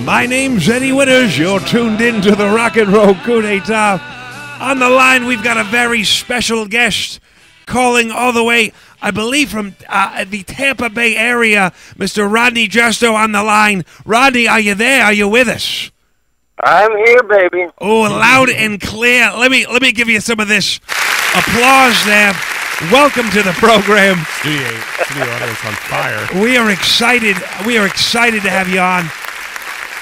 My name's Eddie Winters. You're tuned in to the Rock and Roll Coup d'etat. On the line, we've got a very special guest calling all the way, I believe, from the Tampa Bay area, Mr. Rodney Justo on the line. Rodney, are you there? Are you with us? I'm here, baby. Oh, loud and clear. Let me give you some of this applause there. Welcome to the program. Studio audience on fire. We are excited. We are excited to have you on.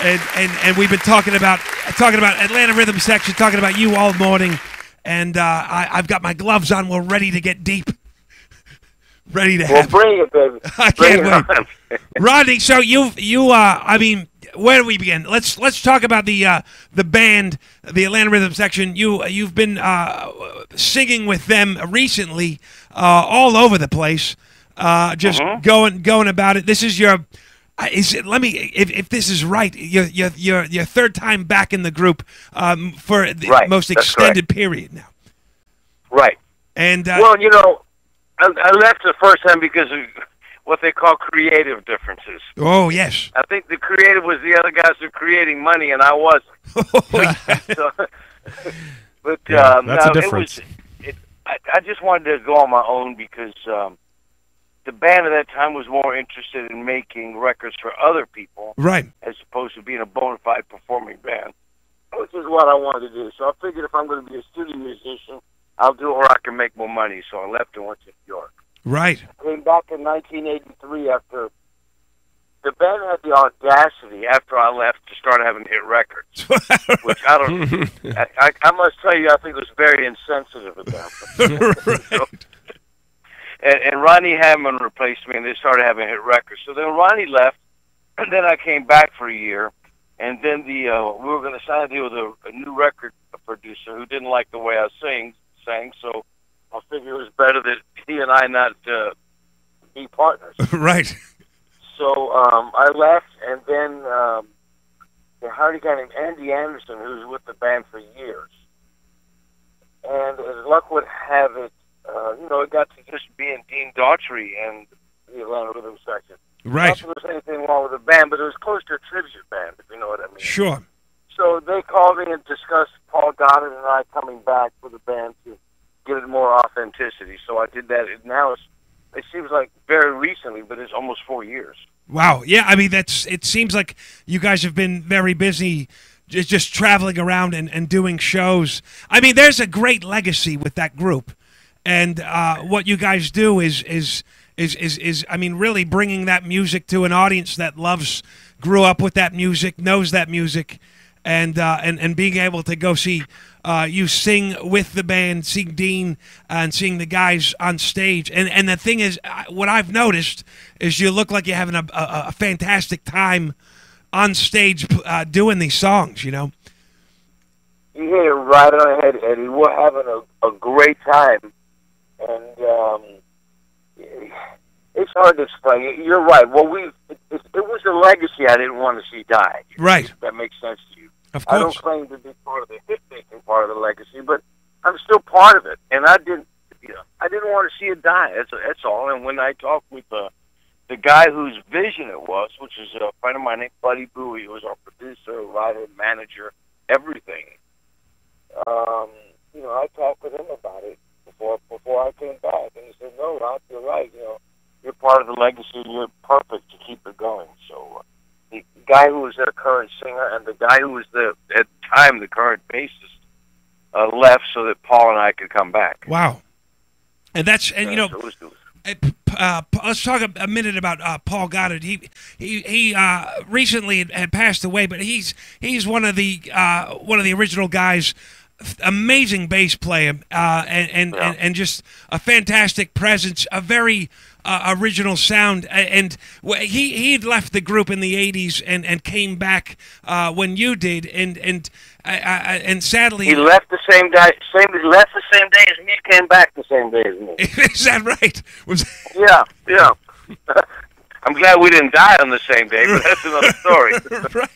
And we've been talking about Atlanta Rhythm Section, talking about you all morning. And I've got my gloves on. We're ready to get deep. Ready to have. Well, bring it, baby. I can't wait. Rodney, so I mean, where do we begin? Let's talk about the band, the Atlanta Rhythm Section. You've been singing with them recently, all over the place, just going about it. This is your, if this is right, your third time back in the group for the most extended period now. Right. And well, you know, I left the first time because of what they call creative differences. Oh, yes. I think the creative was the other guys who were creating money, and I wasn't. But that's a difference. I just wanted to go on my own because the band at that time was more interested in making records for other people, right, as opposed to being a bona fide performing band, which is what I wanted to do. So I figured if I'm going to be a studio musician, I'll do it where I can make more money. So I left and went to New York. Right. Came back in 1983 after the band had the audacity, after I left, to start having hit records. Which I don't. I must tell you, I think it was very insensitive of them. Right. And Rodney Hammond replaced me, and they started having hit records. So then Ronnie left, and then I came back for a year, and then we were going to sign a deal with a new record producer who didn't like the way I sang. So I figured it was better that he and I not be partners. Right. So I left, and then they hired a guy named Andy Anderson, who was with the band for years. And as luck would have it, it got to just being Dean Daughtry and the Atlanta Rhythm Section. Right. Not that there was anything wrong with the band, but it was close to a tribute band, if you know what I mean. Sure. So they called me and discussed Paul Goddard and I coming back for the band to give it more authenticity. So I did that. And now it seems like very recently, but it's almost 4 years. Wow. Yeah, I mean, it seems like you guys have been very busy just traveling around and doing shows. I mean, there's a great legacy with that group. And what you guys do is I mean, really bringing that music to an audience that grew up with that music, knows that music, and being able to go see you sing with the band, seeing Dean and seeing the guys on stage. And the thing is, what I've noticed is you look like you're having a fantastic time on stage doing these songs, you know? You hit it right on the head, Eddie. We're having a great time. And it's hard to explain. You're right. Well, it was a legacy I didn't want to see die. Right. If that makes sense to you. Of course. I don't claim to be part of the hit-making part of the legacy, but I'm still part of it. And I didn't want to see it die. That's all. And when I talked with the guy whose vision it was, which is a friend of mine named Buddy Bowie, who was our producer, writer, manager, everything, I talked with him about it before I came back. And he said, no, Rod, you're right. You're part of the legacy, and you're perfect to keep it going. So the guy who was their current singer and the guy who was at the time the current bassist left so that Paul and I could come back. Wow. And let's talk a minute about Paul Goddard. He recently had passed away, but he's one of the original guys. Amazing bass player, and just a fantastic presence, a very original sound. And he'd left the group in the '80s and came back when you did, and sadly he left the same day. Left the same day as me. Came back the same day as me. Is that right? Yeah. I'm glad we didn't die on the same day, but that's another story. Right.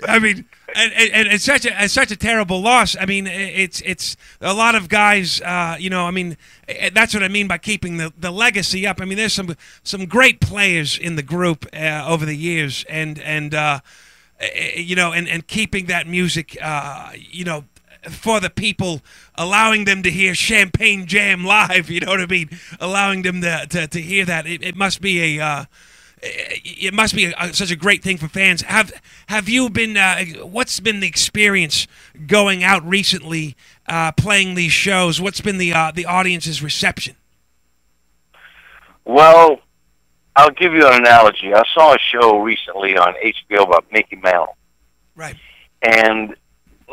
I mean, and it's such a terrible loss. I mean, it's a lot of guys. I mean, that's what I mean by keeping the legacy up. I mean, there's some great players in the group over the years, and you know, and keeping that music, you know, for the people, allowing them to hear Champagne Jam live. You know what I mean? Allowing them to hear that. It must be such a great thing for fans. Have you been? What's been the experience going out recently, playing these shows? What's been the audience's reception? Well, I'll give you an analogy. I saw a show recently on HBO about Mickey Mantle. Right. And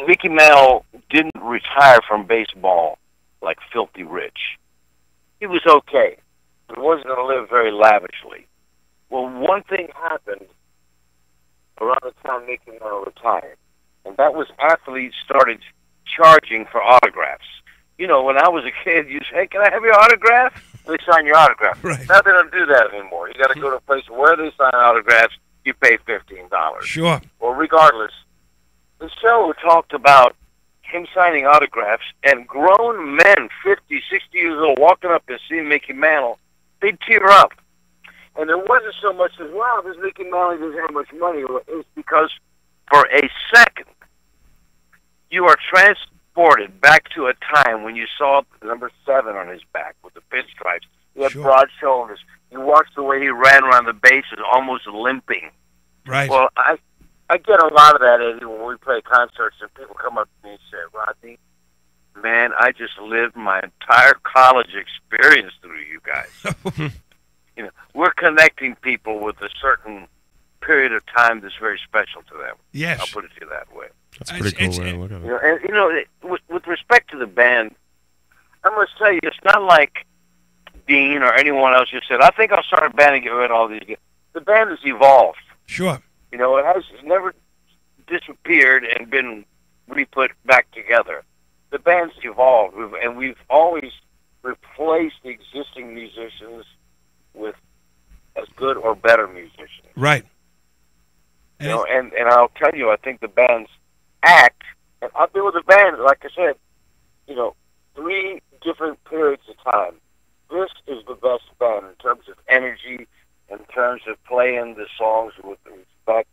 Mickey Mantle didn't retire from baseball like filthy rich. He was okay. He wasn't going to live very lavishly. Well, one thing happened around the time Mickey Mantle retired, and that was athletes started charging for autographs. You know, when I was a kid, you say, "Hey, can I have your autograph?" They sign your autograph. Right. Now they don't do that anymore. You got to go to a place where they sign autographs. You pay $15. Sure. Well, regardless, the show talked about him signing autographs, and grown men, 50, 60 years old, walking up and seeing Mickey Mantle, they'd tear up. And it wasn't so much as, wow, this Mickey Mantle doesn't have much money. It's because for a second, you are transported back to a time when you saw number 7 on his back with the pinstripes. He had broad shoulders. You watched the way he ran around the bases, almost limping. Right. Well, I get a lot of that, Eddie, when we play concerts and people come up to me and say, "Rodney, man, I just lived my entire college experience through you guys." You know, we're connecting people with a certain period of time that's very special to them. Yes. I'll put it to you that way. That's a pretty cool way to look at it. You know, and, you know, with respect to the band, I must tell you, it's not like Dean or anyone else just said, "I think I'll start a band and get rid of all these guys." The band has evolved. Sure. You know, it's never disappeared and been re-put back together. The band's evolved, and we've always replaced the existing musicians with as good or better musicians. Right. You know, and I'll tell you, I think the band's act, and I've been with the band, like I said, you know, 3 different periods of time. This is the best band in terms of energy, in terms of playing the songs with respect,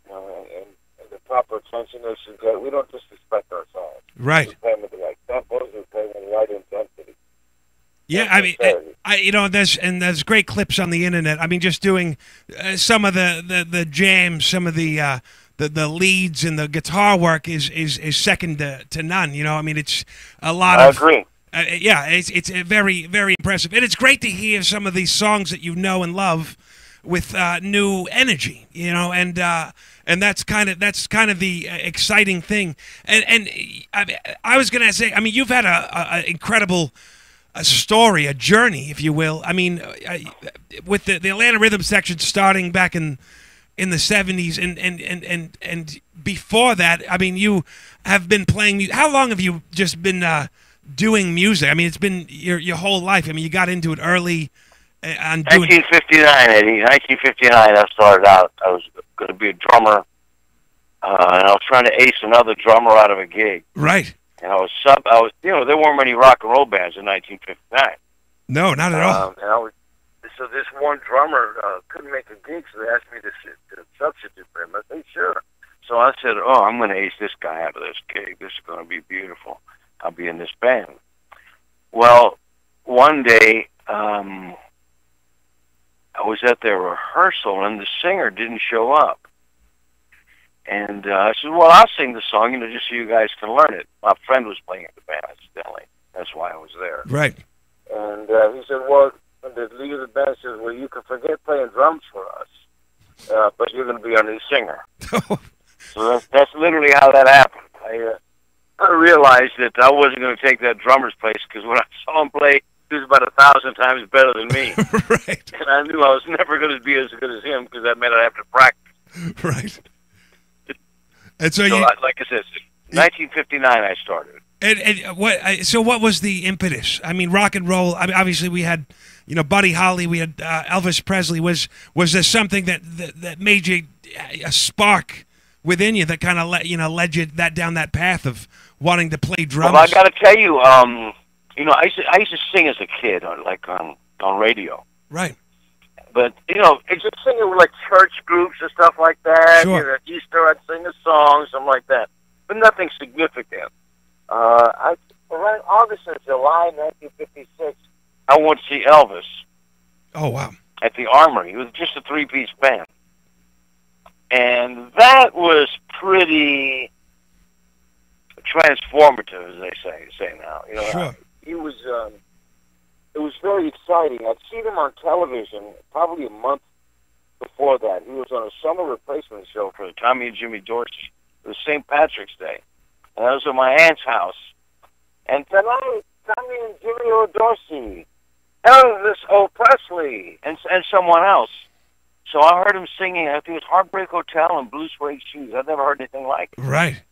you know, and the proper attention they should get. We don't disrespect our songs. Right. We play them with the right tempos, we play them with the right intensity. Yeah, I mean, you know, there's great clips on the internet. I mean, just doing some of the jams, some of the leads and the guitar work is second to none. You know, I mean, it's a lot of. I agree. Yeah, it's very, very impressive, and it's great to hear some of these songs that you know and love with new energy. You know, and that's kind of the exciting thing. And I was gonna say, I mean, you've had a incredible. A story, a journey, if you will. I mean, with the Atlanta Rhythm section starting back in the 70s and before that, I mean, you have been playing music. How long have you just been doing music? I mean, it's been your whole life. I mean, you got into it early. 1959, Eddie. 1959, I started out. I was going to be a drummer, and I was trying to ace another drummer out of a gig. Right. And I was, you know, there weren't many rock and roll bands in 1959. No, not at all. So this one drummer couldn't make a gig, so they asked me to substitute for him. I said, sure. So I said, "Oh, I'm going to ace this guy out of this gig. This is going to be beautiful. I'll be in this band." Well, one day, I was at their rehearsal, and the singer didn't show up. And I said, "Well, I'll sing the song, you know, just so you guys can learn it." My friend was playing in the band, incidentally. That's why I was there. Right. And he said, "Well," and the leader of the band says, "Well, you can forget playing drums for us, but you're going to be our new singer." So that's literally how that happened. I realized that I wasn't going to take that drummer's place because when I saw him play, he was about 1,000 times better than me. Right. And I knew I was never going to be as good as him because that meant I'd have to practice. Right. And so like I said, 1959 I started. And what was the impetus? I mean, rock and roll. I mean, obviously we had, you know, Buddy Holly. We had Elvis Presley. Was there something that made you a spark within you that kind of led you down that path of wanting to play drums? Well, I got to tell you, you know, I used to sing as a kid on radio. Right. But, it's just singing with, like, church groups and stuff like that. Sure. At Easter, I'd sing a song, something like that. But nothing significant. Around August and July 1956, I went to see Elvis. Oh, wow. At the Armory. It was just a three-piece band. And that was pretty transformative, as they say now. Sure. It was very exciting. I'd seen him on television probably a month before that. He was on a summer replacement show for Tommy and Jimmy Dorsey. It was St. Patrick's Day. And I was at my aunt's house. And tonight, Tommy and Jimmy Dorsey, Elvis O. Presley, and someone else. So I heard him singing, I think it was Heartbreak Hotel and Blue Suede Shoes. I've never heard anything like it. Right.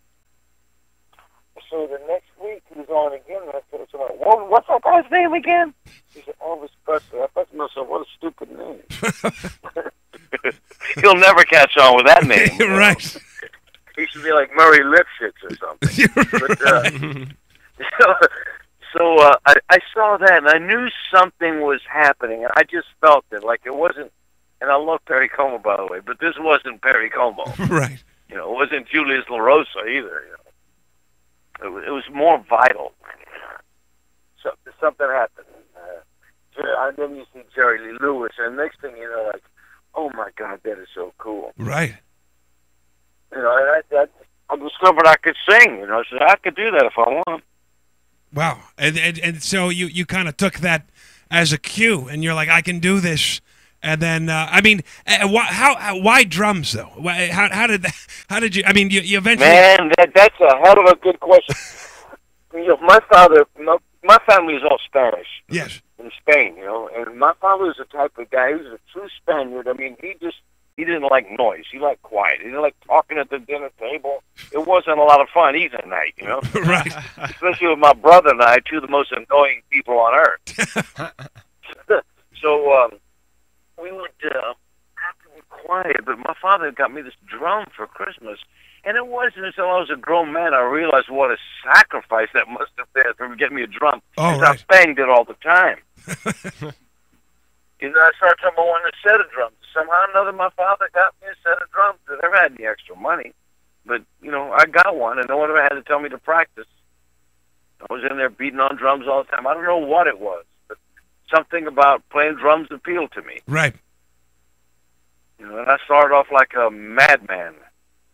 So the next week he was on again, and I said to him, well, what's that guy's name again? He said, Elvis Presley. I thought to myself, what a stupid name. He'll never catch on with that name. Right. He should be like Murray Lipschitz or something. So I saw that, and I knew something was happening, and I just felt it. Like it wasn't, and I love Perry Como, by the way, but this wasn't Perry Como. Right. It wasn't Julius LaRosa either. It was more vital. So, something happened. And then you see Jerry Lee Lewis, and next thing you know, like, oh my God, that is so cool. Right. And I discovered I could sing. I said I could do that if I want. Wow. And so you kind of took that as a cue, and you're like, I can do this. And then, why drums though? How did you? I mean, you eventually. Man, that's a hell of a good question. My family is all Spanish. Yes. In Spain, and my father was the type of guy. He was a true Spaniard. I mean, he didn't like noise. He liked quiet. He didn't like talking at the dinner table. It wasn't a lot of fun either night, Right. Especially with my brother and I, two of the most annoying people on earth. So we would have to be quiet. But my father got me this drum for Christmas, and it wasn't until I was a grown man I realized what a sacrifice that must have been for getting me a drum. Oh, right. Right. I banged it all the time. I started talking about wanting a set of drums. Somehow or another, my father got me a set of drums. I never had any extra money. But, I got one, and no one ever had to tell me to practice. I was in there beating on drums all the time. I don't know what it was, but something about playing drums appealed to me. Right. And I started off like a madman,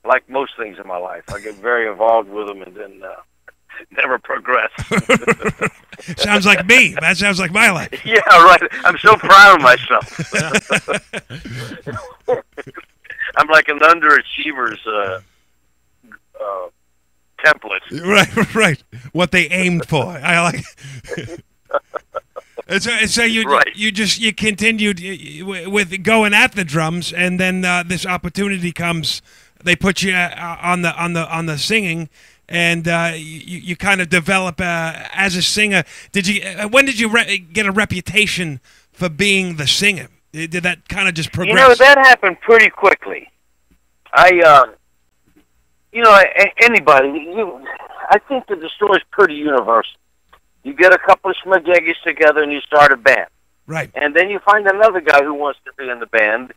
like most things in my life. I get very involved with them and then never progress. Sounds like me. That sounds like my life. Yeah, right. I'm so proud of myself. I'm like an underachiever's template. Right. What they aimed for. I like. So you continued with going at the drums, and then this opportunity comes. They put you on the singing. And you kind of develop as a singer. When did you get a reputation for being the singer? Did that kind of just progress? That happened pretty quickly. Anybody. I think that the story's pretty universal. You get a couple of schmageggies together and you start a band. Right. And then you find another guy who wants to be in the band.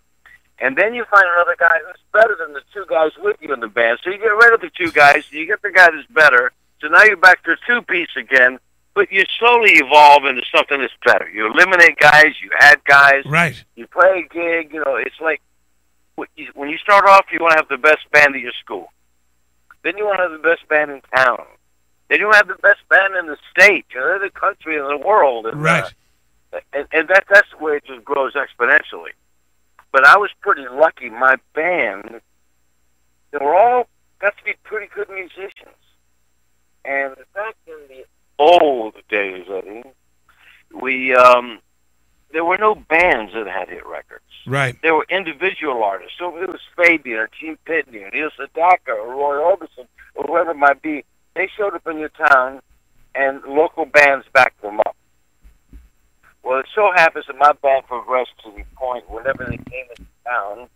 And then you find another guy who's better than the two guys with you in the band. So you get rid of the two guys, and you get the guy that's better. So now you're back to a two-piece again, but you slowly evolve into something that's better. You eliminate guys, you add guys. Right. You play a gig. It's like when you start off, you want to have the best band at your school. Then you want to have the best band in town. Then you want to have the best band in the state, the country, and the world. And, right. And that's the way it just grows exponentially. But I was pretty lucky. My band, they were all got to be pretty good musicians. And back in the old days, Eddie, there were no bands that had hit records. Right. There were individual artists. So it was Fabian or Gene Pitney or Neil Sedaka or Roy Orbison or whoever it might be. They showed up in your town, and local bands backed them up. Well, it so happens that my band progressed to the point whenever they came into town,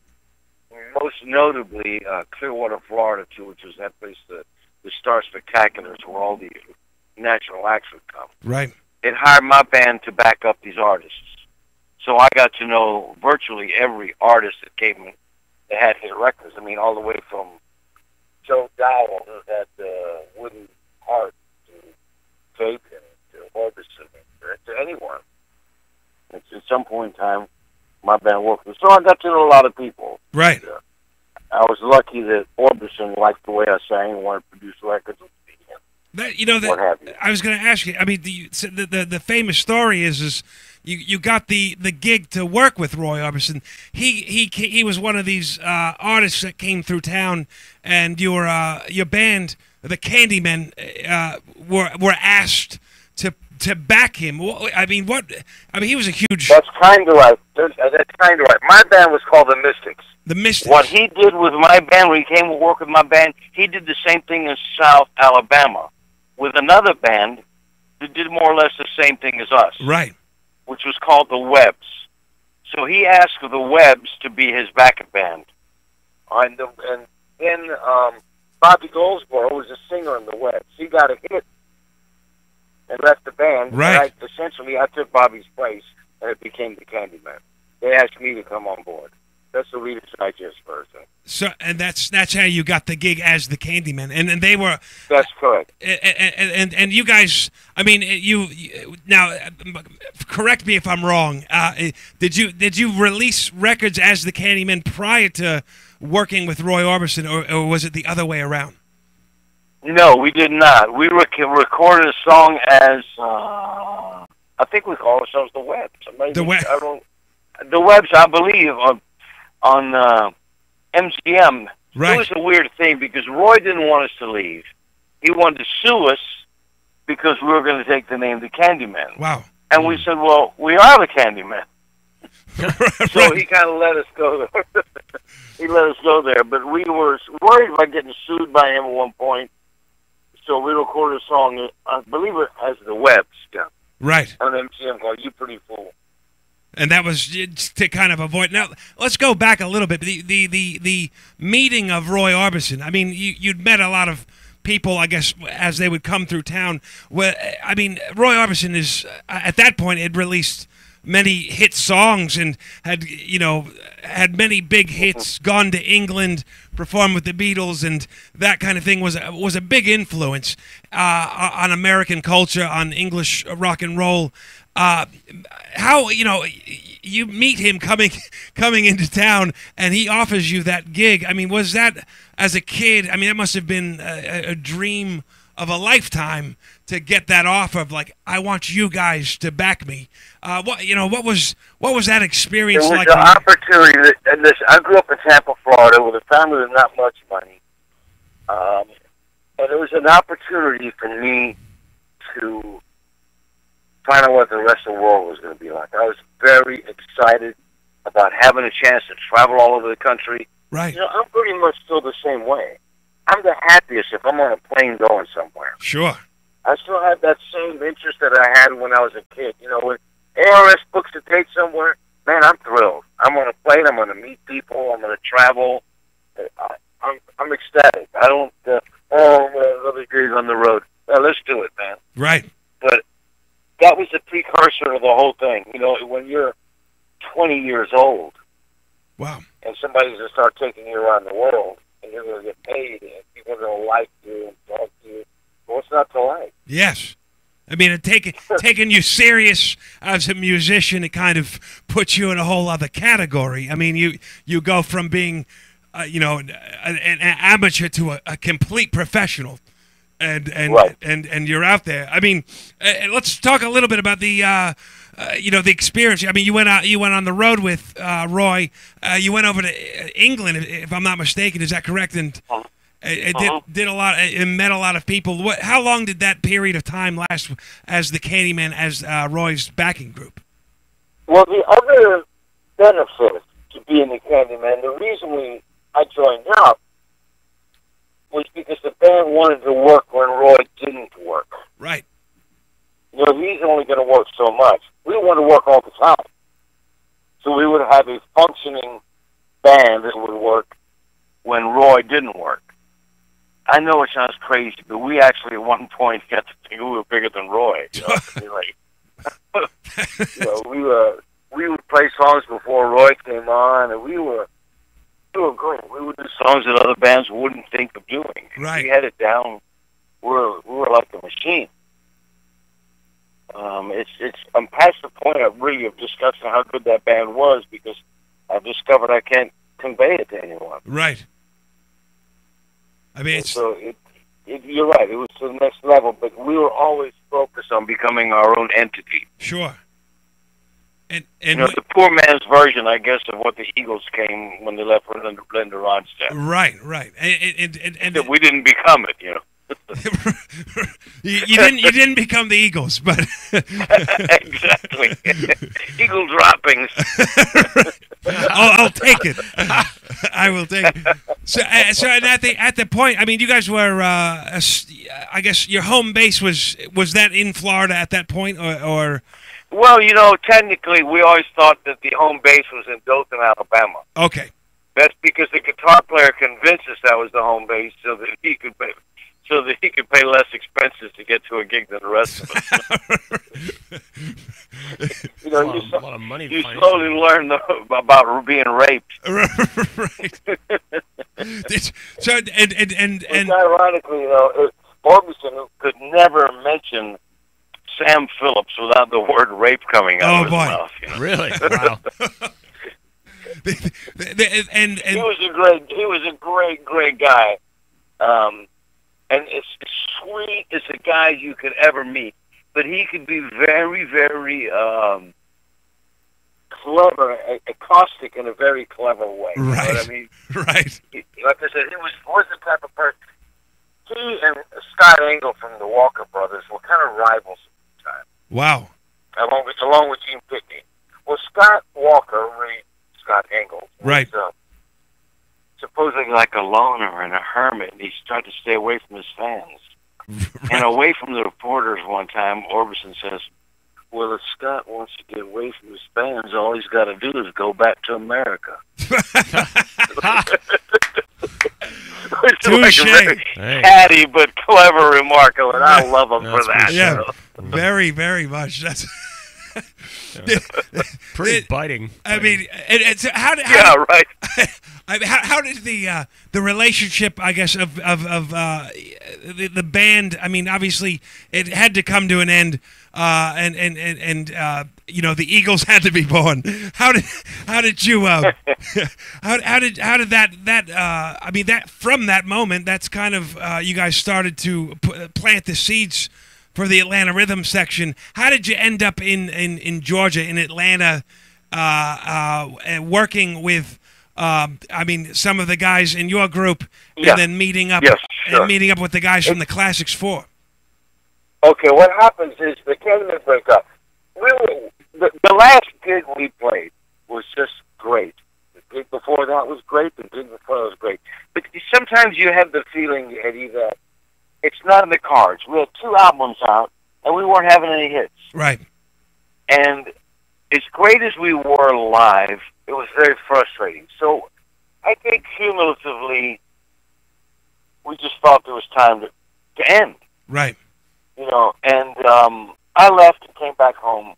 most notably Clearwater, Florida, too, which was that place, the Star Spectaculars, where all the national acts would come. Right. It hired my band to back up these artists. So I got to know virtually every artist that came in that had hit records. I mean, all the way from Joe Dowell, who had Wooden Heart, to Faith, to Orbison, to anyone. At some point in time, my band worked with. So I got to know a lot of people. Right. And, I was lucky that Orbison liked the way I sang and wanted to produce records with me. I was going to ask you. I mean, the famous story is you got the gig to work with Roy Orbison. He was one of these artists that came through town, and your band, the Candymen, were asked to back him. I mean, he was a huge. That's kind of right. That's kind of right. My band was called the Mystics. The Mystics. What he did with my band, when he came to work with my band, he did the same thing in South Alabama with another band that did more or less the same thing as us. Right. Which was called the Webbs. So he asked for the Webbs to be his backup band. And then Bobby Goldsboro was a singer in the Webbs. He got a hit and left the band. Right. And essentially, I took Bobby's place, and it became the Candymen. They asked me to come on board. That's the Reader's Digest version. So, and that's how you got the gig as the Candymen, and they were. That's correct. And you guys, I mean, you now, correct me if I'm wrong. Did you release records as the Candymen prior to working with Roy Orbison, or was it the other way around? No, we did not. We recorded a song as I think we call ourselves the Webbs. The Webbs. The Webbs, I believe, on MCM. Right. It was a weird thing because Roy didn't want us to leave. He wanted to sue us because we were going to take the name the Candymen. Wow. And we said, well, we are the Candymen. So Right. he kind of let us go there. He let us go there. But we were worried about getting sued by him at one point. So we recorded a song, I believe it as the Webbs. Yeah. Right. On MCM called You Pretty Fool. And that was to kind of avoid. Now let's go back a little bit. The meeting of Roy Orbison. I mean, you'd met a lot of people, I guess, as they would come through town. Well, I mean, Roy Orbison is at that point had released many hit songs and had many big hits. Gone to England, performed with the Beatles, and that kind of thing was a big influence on American culture, on English rock and roll. How you meet him coming into town, and he offers you that gig. I mean, was that as a kid? I mean, that must have been a dream of a lifetime to get that offer of like, I want you guys to back me. What was that experience like? It was an opportunity. Listen, I grew up in Tampa, Florida, with a family with not much money, and it was an opportunity for me to find out what the rest of the world was going to be like. I was very excited about having a chance to travel all over the country. Right. I'm pretty much still the same way. I'm the happiest if I'm on a plane going somewhere. Sure. I still have that same interest that I had when I was a kid. When ARS books a date somewhere, man, I'm thrilled. I'm on a plane. I'm going to meet people. I'm going to travel. I'm ecstatic. I don't, another days on the road. Let's do it, man. Right. But that was the precursor to the whole thing. When you're 20 years old, wow, and somebody's going to start taking you around the world, and you're going to get paid, and people are going to like you and talk to you, what's not to like? Yes. I mean, taking you serious as a musician, it kind of puts you in a whole other category. I mean, you go from being, an amateur to a complete professional. And right. and you're out there. I mean, let's talk a little bit about the the experience. I mean, you went on the road with Roy. You went over to England, if I'm not mistaken. Is that correct? And did a lot. And met a lot of people. How long did that period of time last as the Candymen, as Roy's backing group? Well, the other benefit to being the Candymen, the reason I joined up, was because the band wanted to work when Roy didn't work. Right. He's only going to work so much. We want to work all the time. So we would have a functioning band that would work when Roy didn't work. I know it sounds crazy, but we actually at one point got to think we were bigger than Roy. we would play songs before Roy came on, and we were great. We would do songs that other bands wouldn't think of doing. Right. We had it down. We were like a machine. I'm past the point of really of discussing how good that band was, because I've discovered I can't convey it to anyone. Right. I mean, you're right. It was to the next level, but we were always focused on becoming our own entity. Sure. And the poor man's version, I guess, of what the Eagles came when they left Linda Ronstadt. Right. And we didn't become it, you know. you didn't become the Eagles, but exactly. Eagle droppings. I'll take it. I will take it. So and at the point, I mean, you guys were, I guess, your home base was that in Florida at that point, or? Well, technically, we always thought that the home base was in Dothan, Alabama. Okay. That's because the guitar player convinced us that was the home base, so that he could pay less expenses to get to a gig than the rest of us. A lot of money. You slowly learn about being raped. Right. So and ironically, Orbison could never mention Sam Phillips without the word rape coming out of his mouth. Really? Wow. and he was a great guy. And it's sweet as a guy you could ever meet. But he could be very, very clever, caustic in a very clever way. Right. You know what I mean? Right. Like I said, he was the type of person. He and Scott Engel from the Walker Brothers were kind of rivals at the time. Wow. Along with Gene Pitney. Well, Scott Walker, Scott Engel, right, was supposedly like a loner and a hermit, and he started to stay away from his fans. Right. And away from the reporters one time, Orbison says, well, if Scott wants to get away from his fans, all he's got to do is go back to America. Touche. Like a very catty but clever remark, and I love him for that. Yeah, very, very much. That's pretty biting. I mean, so how did right. I mean, how did the relationship, I guess, of the band? I mean, obviously, it had to come to an end, and the Eagles had to be born. How did you how did that I mean, that from that moment, that's kind of you guys started to plant the seeds for the Atlanta Rhythm section. How did you end up in Georgia, in Atlanta, working with I mean, some of the guys in your group, and then meeting up and meeting up with the guys from the Classics 4? Okay, what happens is the Candymen break up. The last gig we played was just great. The gig before that was great. The gig before that was great. But sometimes you have the feeling, Eddie, that it's not in the cards. We had 2 albums out, and we weren't having any hits. Right. And as great as we were live, it was very frustrating. So I think cumulatively, we just thought there was time to end. Right. And I left and came back home.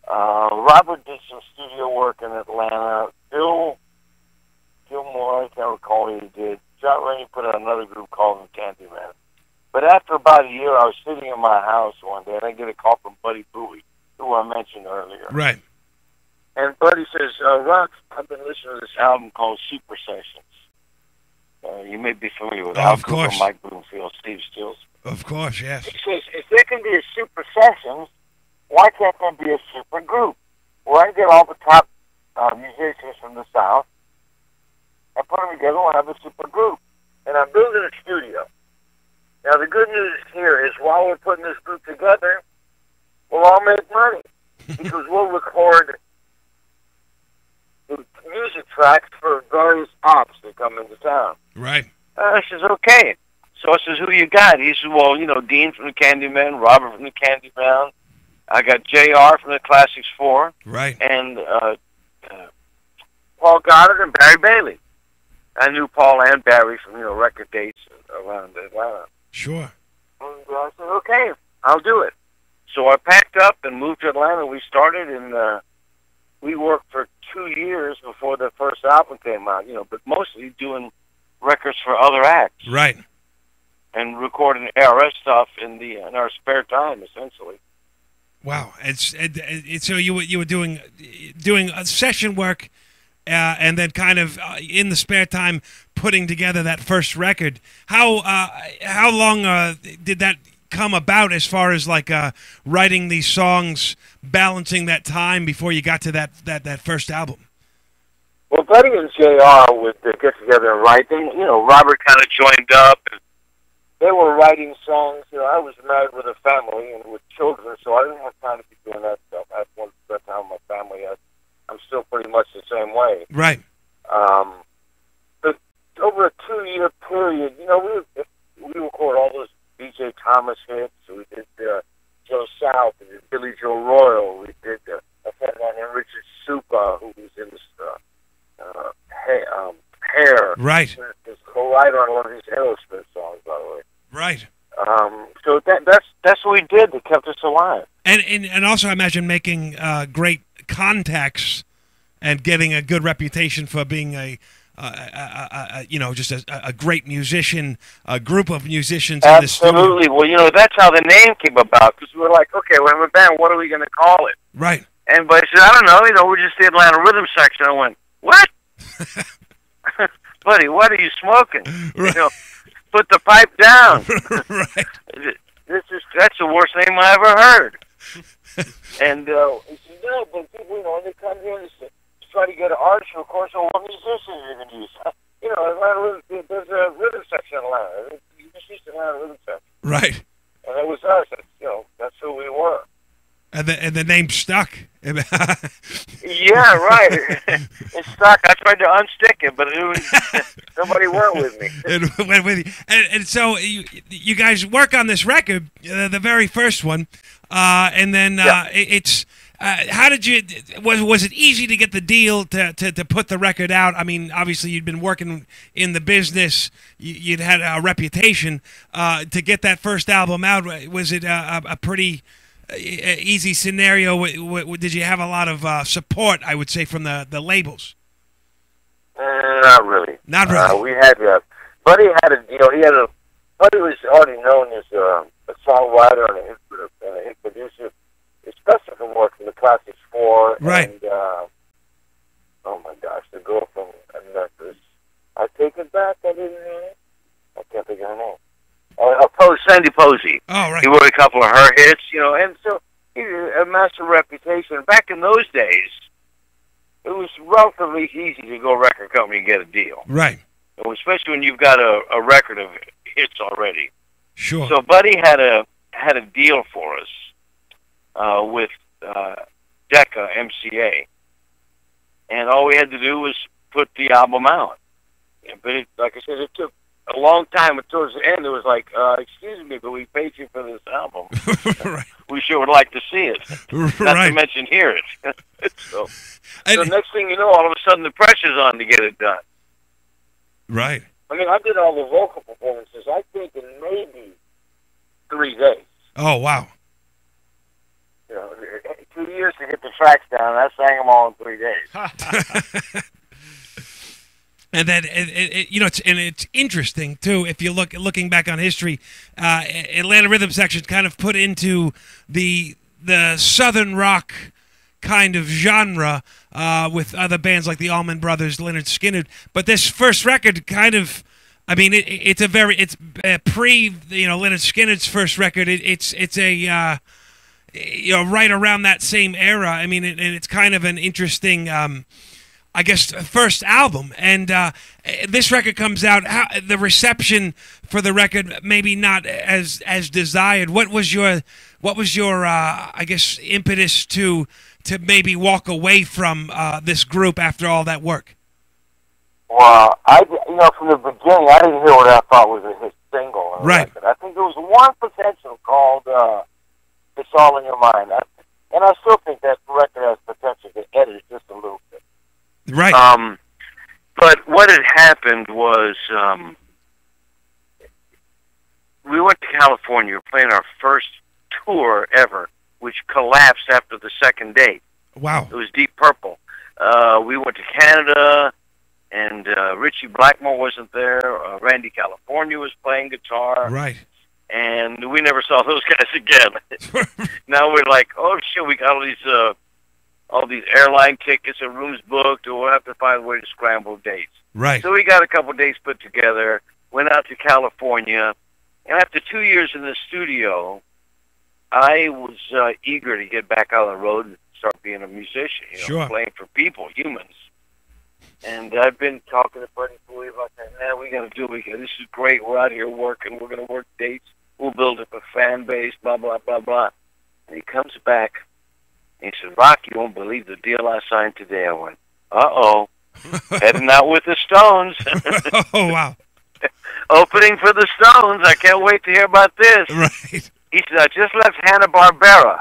Robert did some studio work in Atlanta. Bill Gilmore, I can't recall what he did. John Rainey put out another group called the Candymen. But after about a year, I was sitting in my house one day, and I get a call from Buddy Bowie, who I mentioned earlier. Right. And Buddy says, Rock, I've been listening to this album called Super Sessions. You may be familiar with Al Cooper, Mike Bloomfield, Steve Stills. Of course, yes. He says, if there can be a Super Sessions, why can't there be a super group? Where I get all the top musicians from the South and put them together and have a super group. And I'm building a studio. Now, the good news here is while we're putting this group together, we'll all make money because we'll record the music tracks for various ops that come into town. Right. I says, okay. So I says, who you got? He says, well, Dean from the Candymen, Robert from the Candymen. I got JR from the Classics 4. Right. And Paul Goddard and Barry Bailey. I knew Paul and Barry from, record dates around Atlanta. Sure. And I said, okay, I'll do it. So I packed up and moved to Atlanta. We started in we worked for 2 years before the first album came out, but mostly doing records for other acts. Right. And recording ARS stuff in our spare time, essentially. Wow. So you were doing session work, and then kind of in the spare time putting together that first record. How long did that come about as far as like writing these songs, balancing that time before you got to that first album? Well, Buddy and JR would get together and write. Robert kind of joined up, and they were writing songs. I was married with a family and with children, so I didn't have time to be doing that stuff. I wanted to spend time with my family. I'm still pretty much the same way. Right. But over a 2-year period, we record all those B.J. Thomas hits. We did Joe South. We did Billy Joe Royal. We did a friend named Richard Supa, who was in this Hair. Right. His co-writer on one of these Aerosmith songs, by the way. Right. So that's what we did that kept us alive. And also, I imagine making great contacts and getting a good reputation for being just a great musician, a group of musicians in the studio. Absolutely. Well, that's how the name came about, because we were like, okay, we're in a band, what are we going to call it? Right. And but I said, I don't know, we're just the Atlanta Rhythm Section. I went, what? Buddy, what are you smoking? Right. Put the pipe down. Right. That's the worst name I ever heard. And he said, no, but people, they come here and try to get an artist, of course, what musicians are going to use? Atlanta, there's a rhythm section in Atlanta. You just used Atlanta Rhythm Section. Right. And it was us. That's who we were. And the name stuck. Yeah, right. It stuck. I tried to unstick it, but nobody went with me. It went with you. And so you guys work on this record, the very first one, and then it's. How did you? Was it easy to get the deal to put the record out? I mean, obviously you'd been working in the business. You'd had a reputation. To get that first album out, was it a pretty easy scenario? Did you have a lot of support, I would say, from the labels? Not really. Not really. We had Buddy had a deal. Buddy was already known as a songwriter and a hit producer, especially from working the Classics 4. Right. And oh my gosh, the girl from Memphis. I take it back. I didn't mean it. I can't think of her name. Sandy Posey. Oh, right. He wrote a couple of her hits, and so he amassed a reputation. Back in those days, it was relatively easy to go record company and get a deal. Right. Especially when you've got a record of hits already. Sure. So Buddy had a deal for us with Decca MCA, and all we had to do was put the album out. But like I said, it took a long time, but towards the end it was like, excuse me, but we paid you for this album. Right. We sure would like to see it. Not Right. to mention hear it. So next thing you know, all of a sudden the pressure's on to get it done. Right. I mean, I did all the vocal performances, I think, in maybe 3 days. Oh, wow. 2 years to get the tracks down, and I sang them all in 3 days. And then it's interesting too. If you looking back on history, Atlanta Rhythm Section kind of put into the southern rock kind of genre with other bands like the Allman Brothers, Leonard Skinner. But this first record kind of, I mean, it's pre Leonard Skinner's first record. It's a right around that same era. I mean, and it's kind of an interesting. I guess first album, and this record comes out. The reception for the record maybe not as desired. What was your I guess impetus to maybe walk away from this group after all that work? Well, from the beginning, I didn't hear what I thought was a hit single. Right. Record. I think there was one potential called "It's All in Your Mind," and I still think that record has potential to edit just a little bit. Right. But what had happened was we went to California. We were playing our first tour ever, which collapsed after the second date. Wow. It was Deep Purple. We went to Canada, and Richie Blackmore wasn't there. Randy California was playing guitar. Right. And we never saw those guys again. Now we're like, oh shit, we got all these airline tickets and rooms booked, or we'll have to find a way to scramble dates. Right. So we got a couple dates put together, went out to California, and after 2 years in the studio, I was eager to get back out on the road and start being a musician, Sure. Playing for people, humans. And I've been talking to Freddie Bowie about that. Man, we got to do it. This is great. We're out here working. We're going to work dates. We'll build up a fan base, blah, blah, blah, blah. And he comes back, and he said, Rock, you won't believe the deal I signed today. I went, uh-oh. Heading out with the Stones. Oh, wow. Opening for the Stones. I can't wait to hear about this. Right. He said, I just left Hanna-Barbera.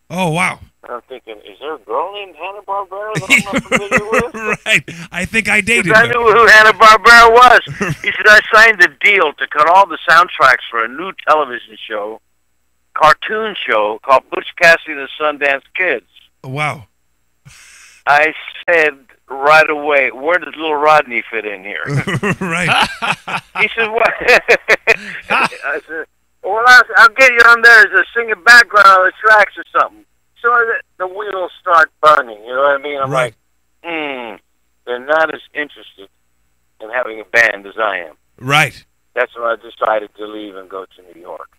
Oh, wow. I'm thinking, is there a girl named Hanna-Barbera that I'm not familiar with? Right. I think I dated I her. knew who Hanna-Barbera was. He said, I signed a deal to cut all the soundtracks for a new television show, cartoon show, called Butch Cassidy and the Sundance Kids. Wow. I said right away, where does little Rodney fit in here? Right. He said, what? I said, well, I'll get you on there as a singing background on the tracks or something. So the wheels start burning, you know what I mean? I'm Right. like, they're not as interested in having a band as I am. Right. That's when I decided to leave and go to New York.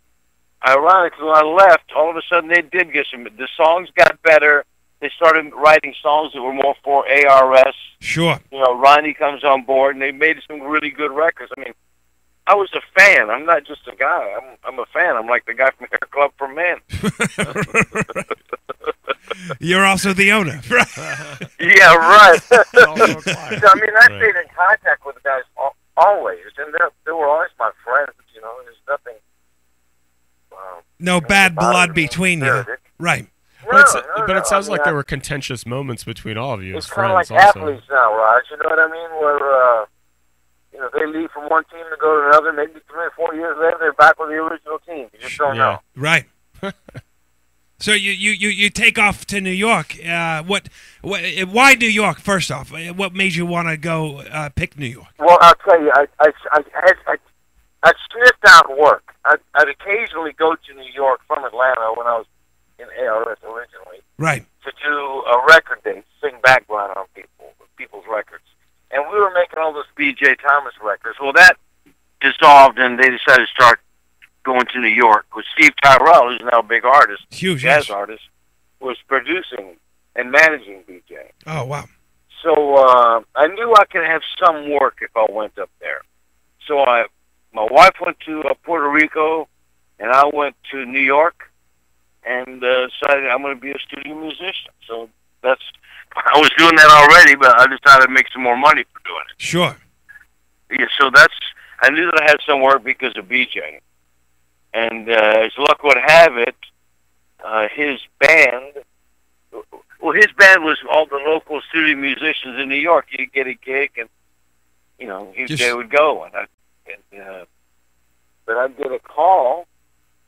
Ironically, when I left, all of a sudden they did get the songs got better. They started writing songs that were more for ARS. Sure. Ronnie comes on board, and they made some really good records. I mean, I was a fan. I'm not just a guy. I'm a fan. I'm like the guy from Hair Club for Men. You're also the owner. Yeah, right. Also I mean, I stayed in contact with the guys always, and they were always my friends. There's nothing. No bad blood between you. Right. But it sounds like there were contentious moments between all of you as It's kind of friends like also. athletes now, Raj. You know what I mean? Where they leave from one team to go to another. Maybe 3 or 4 years later, they're back with the original team. You just don't know. Right. So you take off to New York. Why New York? First off, what made you want to go pick New York? Well, I'll tell you, I sniffed out work. I'd occasionally go to New York from Atlanta when I was in ARS originally. Right. To do a record date, sing background on people's records. And we were making all those B.J. Thomas records. Well, that dissolved, and they decided to start going to New York with Steve Tyrell, who's now a big artist, huge jazz artist, was producing and managing B.J. Oh, wow. So I knew I could have some work if I went up there. So my wife went to Puerto Rico, and I went to New York, and decided I'm going to be a studio musician. So I was doing that already, but I decided to make some more money for doing it. Sure. Yeah, so I knew that I had some work because of BJ. And as luck would have it, his band was all the local studio musicians in New York. You'd get a gig, and they would go. But I'd get a call,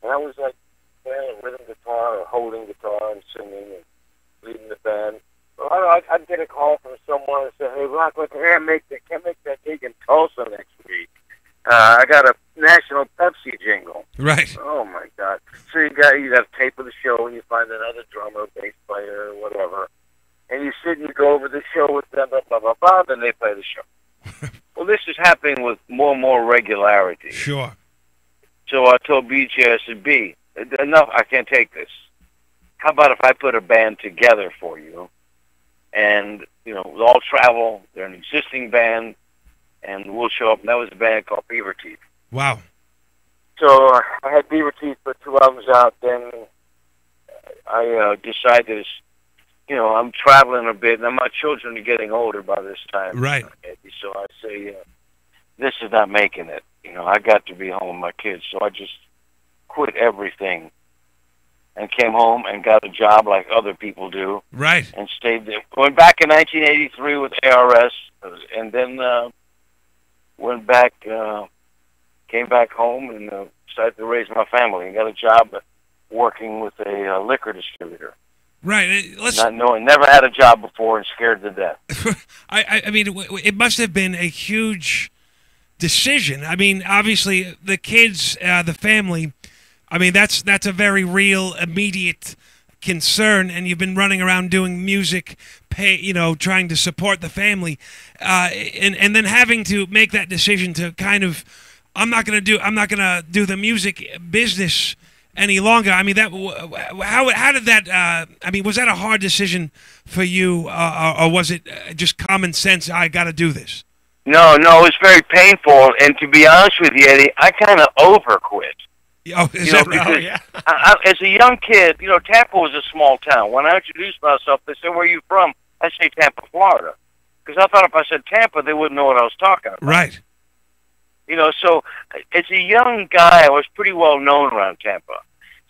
and I was like playing rhythm guitar or holding guitar and singing and leading the band. Well, I'd get a call from someone and say, "Hey, Rock, can't make that gig in Tulsa next week. I got a National Pepsi jingle." Right. Oh my God! So you got a tape of the show, and you find another drummer, bass player, or whatever, and you sit and you go over the show with them, blah blah blah blah. Then they play the show. Well, this is happening with more and more regularity. Sure. So I told BJ, I said, "B, enough. I can't take this. How about if I put a band together for you, and we'll all travel. They're an existing band, and we'll show up." And that was a band called Beaver Teeth. Wow. So I had Beaver Teeth put 2 albums out. Then I decided, I'm traveling a bit, and my children are getting older by this time. Right. So I say, this is not making it. I got to be home with my kids. So I just quit everything and came home and got a job like other people do. Right. And stayed there. Went back in 1983 with ARS, and then went back, came back home and decided to raise my family and got a job working with a liquor distributor. Right. Not knowing, never had a job before, and scared to death. I mean, it must have been a huge decision. I mean, obviously, the kids, the family. I mean, that's a very real, immediate concern, and you've been running around doing music, trying to support the family, and then having to make that decision to kind of, I'm not gonna do the music business any longer. I mean, how did that? I mean, was that a hard decision for you, or was it just common sense? I got to do this. No, it was very painful, and to be honest with you, Eddie, I kind of overquit. Oh, because as a young kid, Tampa was a small town. When I introduced myself, they said, "Where are you from?" I say Tampa, Florida, because I thought if I said Tampa, they wouldn't know what I was talking about. Right. So as a young guy, I was pretty well known around Tampa.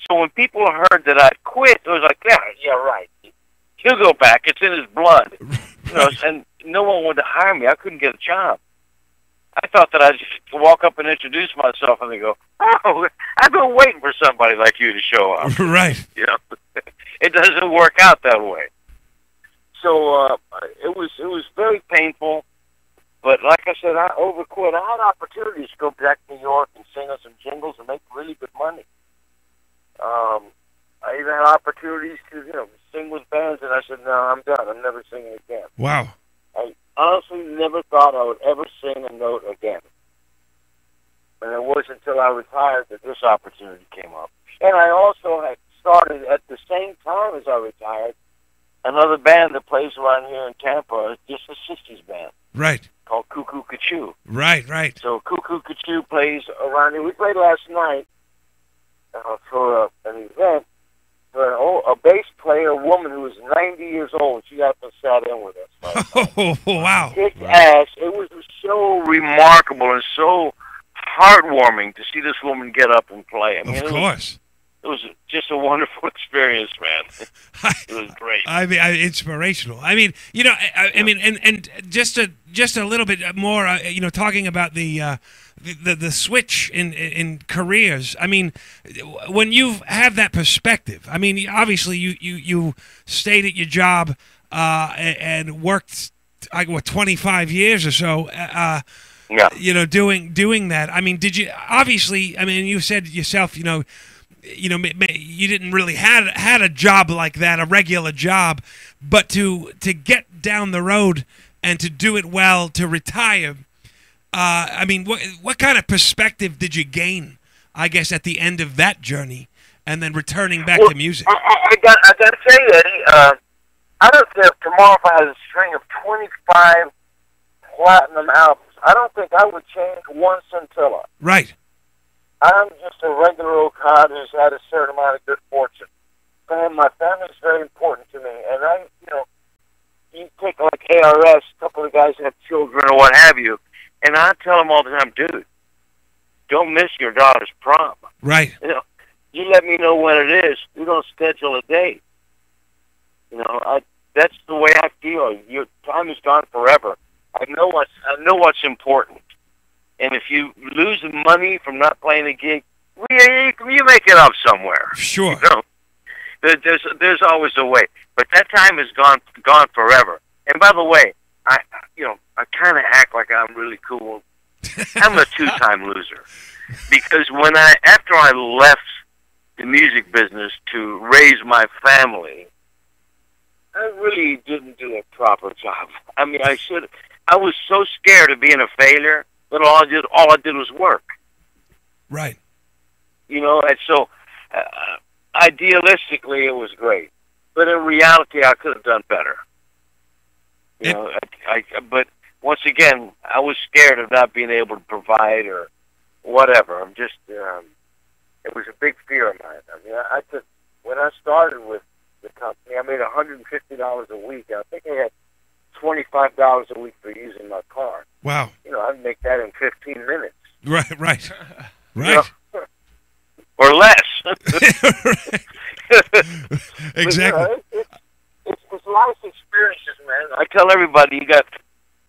So when people heard that I'd quit, it was like, yeah, right. He'll go back. It's in his blood. And no one wanted to hire me. I couldn't get a job. I thought that I'd just walk up and introduce myself, and they go, "Oh, I've been waiting for somebody like you to show up." Right. It doesn't work out that way. So it was very painful. But like I said, I overquit. I had opportunities to go back to New York and sing on some jingles and make really good money. I even had opportunities to sing with bands, and I said, "No, I'm done. I'm never singing again." Wow. I honestly never thought I would ever sing a note again. And it wasn't until I retired that this opportunity came up. And I also had started at the same time as I retired another band that plays around here in Tampa, just a 60s band. Right. Called Cuckoo Cachoo. Right. So Cuckoo Cachoo plays around here. We played last night for an event for a bass player, a woman who was 90 years old. She got to sat in with us. Oh, wow. Kicked ass. It was so remarkable and so heartwarming to see this woman get up and play. I mean, of course. It was just a wonderful experience, man. It was great. I mean, inspirational. I mean, I mean, and just a little bit more, talking about the switch in careers. I mean, when you have that perspective, I mean, obviously you stayed at your job and worked 25 years or so. Doing that. I mean, did you obviously? I mean, you said yourself, you didn't really had a job like that, a regular job, but to get down the road and to do it well, to retire. I mean, what kind of perspective did you gain, I guess, at the end of that journey, and then returning back to music? I got to tell you, Eddie, I don't think tomorrow if I had a string of 25 platinum albums, I don't think I would change one scintilla. Right. I'm just a regular old cod who's had a certain amount of good fortune. And my family is very important to me. And you take like ARS, a couple of guys have children or what have you, and I tell them all the time, dude, don't miss your daughter's prom. Right. You let me know when it is. We don't schedule a date. That's the way I feel. Your time is gone forever. I know what's important. And if you lose the money from not playing a gig, you make it up somewhere. Sure. There's always a way. But that time is gone forever. And by the way, I kind of act like I'm really cool. I'm a two-time loser. Because after I left the music business to raise my family, I really didn't do a proper job. I mean, I was so scared of being a failure that all I did was work. Right. And so idealistically it was great, but in reality I could have done better. But once again, I was scared of not being able to provide or whatever. I'm just it was a big fear of mine. I mean, when I started with the company, I made $150 a week. I think I had $25 a week for using my car. Wow. I'd make that in 15 minutes. Right. Or less. Exactly. It's life experiences, man. I tell everybody,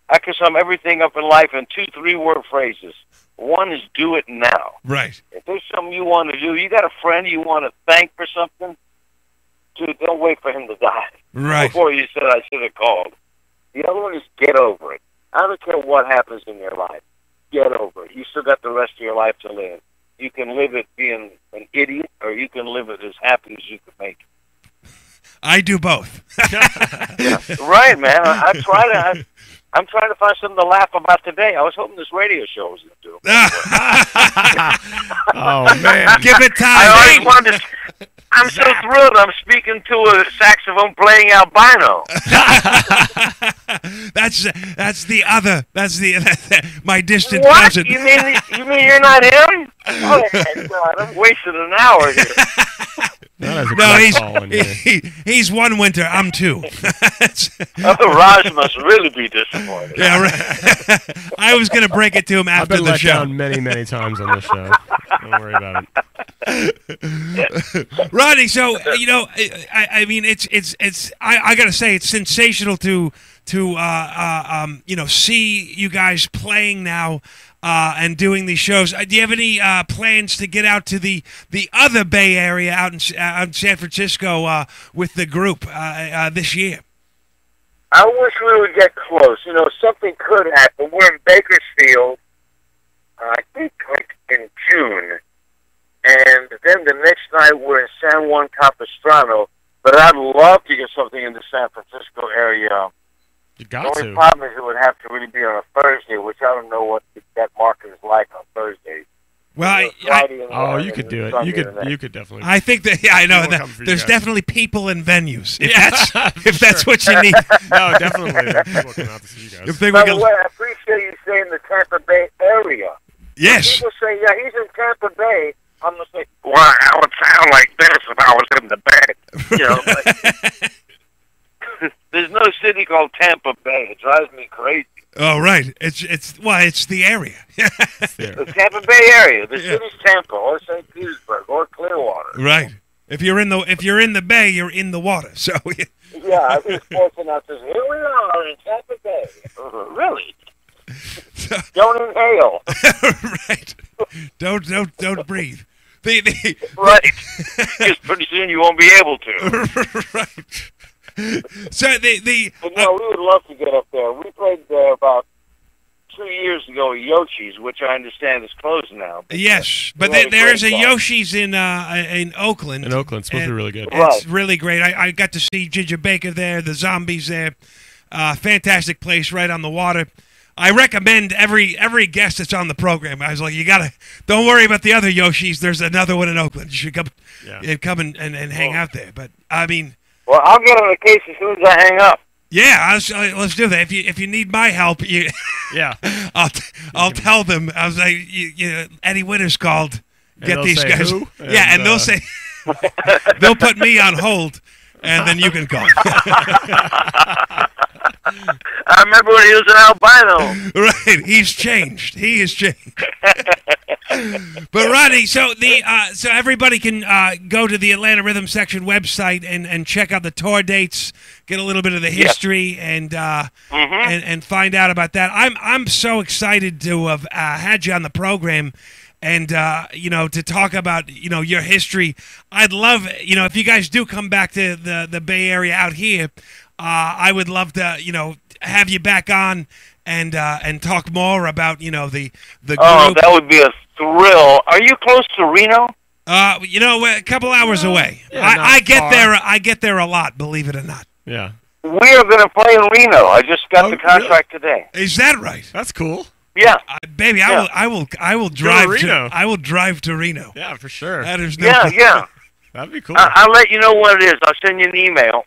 I can sum everything up in life in 2 3-word phrases. One is do it now. Right. If there's something you want to do, you got a friend you want to thank for something, Dude, don't wait for him to die. Right. Before you said I should have called. The other one is get over it. I don't care what happens in your life. Get over it. You still got the rest of your life to live. You can live it being an idiot, or you can live it as happy as you can make it. I do both. Yeah. Right, man. I'm trying to find something to laugh about today. I was hoping this radio show was going to do it. Oh, man. Give it time. I always wanted to... I'm so thrilled. I'm speaking to a saxophone playing albino. That's the other. That's my distant What? cousin. You mean you're not him? Oh my God! I'm wasting an hour here. No, he's one winter. I'm two. Raj must really be disappointed. Yeah, right. I was gonna break it to him after I've been the let show. down many times on this show. Don't worry about it. Rodney, so I mean, I gotta say, it's sensational to see you guys playing now and doing these shows. Do you have any plans to get out to the other Bay Area out in San Francisco with the group this year? I wish we would get close. Something could happen. We're in Bakersfield, I think, like in June. And then the next night we're in San Juan Capistrano. But I'd love to get something in the San Francisco area. You got the only problem is it would have to really be on a Thursday, which I don't know what that market is like on Thursdays. Well, you could do it. You could definitely. I think that. Yeah, I know that. There's definitely people and venues. If that's what you need. No, definitely. There are people coming out to see you guys. By the way, I appreciate you saying the Tampa Bay area. Yes. People say, yeah, he's in Tampa Bay. I'm gonna say, well, I would sound like this if I was in the Bay. There's no city called Tampa Bay. It drives me crazy. Oh, right. It's the area. The Tampa Bay area. The city's Tampa or St. Petersburg or Clearwater. Right. If you're in the Bay, you're in the water. So. Yeah, I think sports announcers. Here we are in Tampa Bay. Really? Don't inhale. Right. Don't breathe. Right. Because pretty soon you won't be able to. Right. So But we would love to get up there. We played there about 2 years ago at Yoshi's, which I understand is closed now. Yes, but there is a Yoshi's in Oakland. In Oakland, it's supposed to be really good. It's really great. I got to see Ginger Baker there, the Zombies there. Fantastic place right on the water. I recommend every guest that's on the program. I was like, don't worry about the other Yoshis. There's another one in Oakland. You should come and hang out there. But I mean. Well, I'll get on the case as soon as I hang up. Yeah, let's do that. If you need my help, I'll tell them. I was like, Eddie Winters called. Get these guys. Who? And they'll say they'll put me on hold, and then you can call. I remember when he was an albino. Right, he's changed. He has changed. But Rodney, so everybody can go to the Atlanta Rhythm Section website and check out the tour dates, get a little bit of the history, and find out about that. I'm so excited to have had you on the program, and to talk about your history. I'd love if you guys do come back to the Bay Area out here, I would love to have you back on and talk more about the group. Oh, that would be a thrill. Are you close to Reno? A couple hours away. Yeah, I get there. I get there a lot. Believe it or not. Yeah. We are going to play in Reno. I just got the contract today. Is that right? That's cool. Yeah, baby. I will drive to Reno. I will drive to Reno. Yeah, for sure. That is no. Yeah. That'd be cool. I'll let you know what it is. I'll send you an email.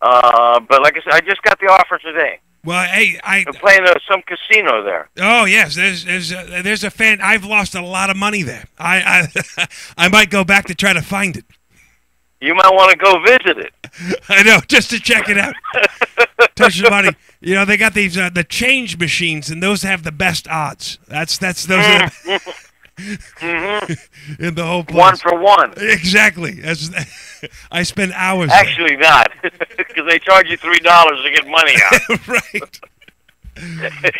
But like I said, I just got the offer today. Well, hey, I'm playing some casino there. Oh yes, there's a fan. I've lost a lot of money there. I might go back to try to find it. You might want to go visit it. I know, just to check it out. Touch the money. They got these the change machines, and those have the best odds. That's those. Are in the whole place. 1 for 1. Exactly. I spend hours. Actually, there. not, because they charge you $3 to get money out. Right.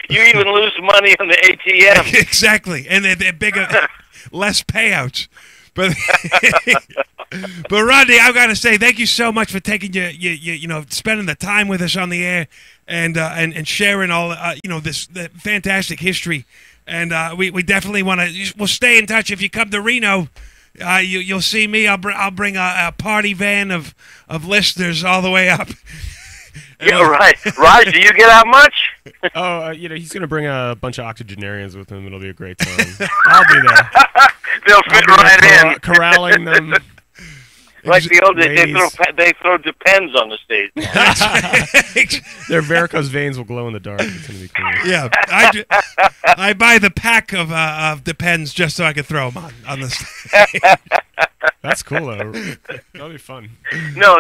You even lose money on the ATM. Exactly, and they're bigger, less payouts. But but Rodney, I've got to say thank you so much for taking spending the time with us on the air and sharing all this fantastic history. And we definitely want to. We'll stay in touch. If you come to Reno, you'll see me. I'll bring a party van of listeners all the way up. Yeah, right. Raj, do you get out much? Oh, he's going to bring a bunch of octogenarians with him. It'll be a great time. I'll be there. They'll fit right in. Corralling them. Like the old days, they throw Depends on the stage. Their varicose veins will glow in the dark. It's going to be cool. Yeah, I buy the pack of Depends just so I can throw them on the stage. That's cool, though. That'll be fun. No,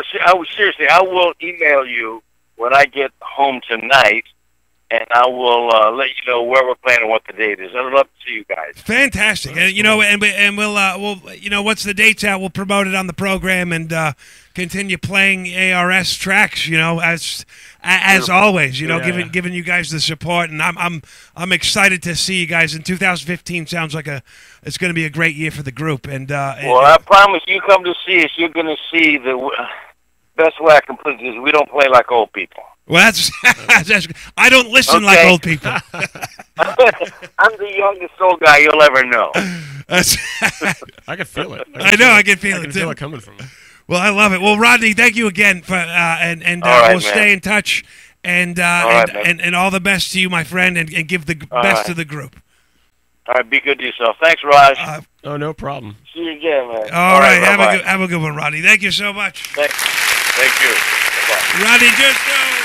seriously, I will email you when I get home tonight, and I will let you know where we're playing and what the date is. I'd love to see you guys. Fantastic, and we'll once the date's out, we'll promote it on the program and continue playing ARS tracks. As always, giving you guys the support, and I'm excited to see you guys in 2015. Sounds like it's going to be a great year for the group. And I promise you come to see us, you're going to see the best way I can put it is we don't play like old people. Well, that's I don't listen like old people. I'm the youngest old guy you'll ever know. I can feel it. I know, I can feel it too. Feel it coming from me. Well, I love it. Well, Rodney, thank you again for we'll stay in touch and all the best to you, my friend, and give the best to the group. All right, be good to yourself. Thanks, Raj. No problem. See you again, man. All right, have a good one, Rodney. Thank you so much. Thank you. Bye-bye. Rodney Justo.